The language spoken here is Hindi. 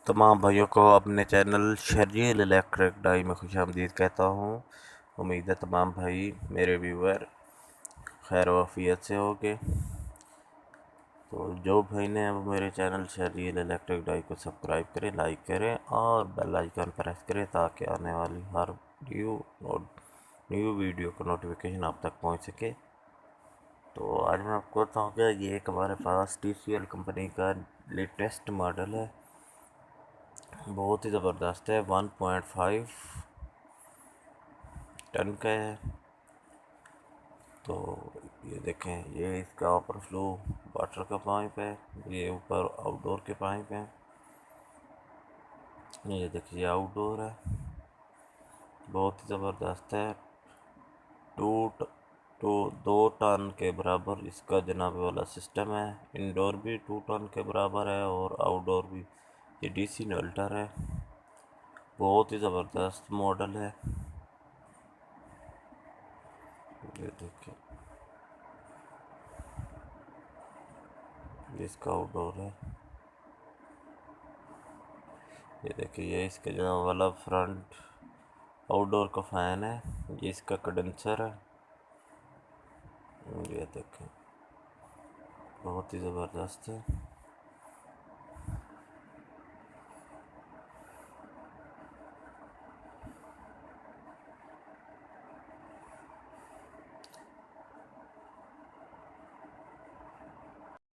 तमाम भाइयों को अपने चैनल शर्जील इलेक्ट्रिक डाई में खुशामदीद कहता हूँ। उम्मीद है तमाम भाई मेरे व्यूअर खैर वाफियत से होंगे। तो जो भाई ने अब मेरे चैनल शर्जील इलेक्ट्रिक डाई को सब्सक्राइब करें, लाइक करें और बेल आइकन प्रेस करें ताकि आने वाली हर न्यू वीडियो का नोटिफिकेशन आप तक पहुँच सके। तो आज मैं आपको बताऊँगा ये एक हमारे पास TCL कंपनी का लेटेस्ट मॉडल है, बहुत ही ज़बरदस्त है। 1.5 टन का है। तो ये देखें, ये इसका ओवरफ्लो वाटर का पाइप है, ये ऊपर आउटडोर के पाइप हैं। ये देखिए आउटडोर है, बहुत ही ज़बरदस्त है। टू 2 टन के बराबर इसका जनाब वाला सिस्टम है। इंडोर भी 2 टन के बराबर है और आउटडोर भी। ये DC इन्वर्टर है, बहुत ही ज़बरदस्त मॉडल है। ये देखिए, ये इसका आउटडोर है। ये देखिए, ये इसका जनाब वाला फ्रंट आउटडोर का फैन है। ये इसका कंडेंसर है। ये देखें, बहुत ही ज़बरदस्त है।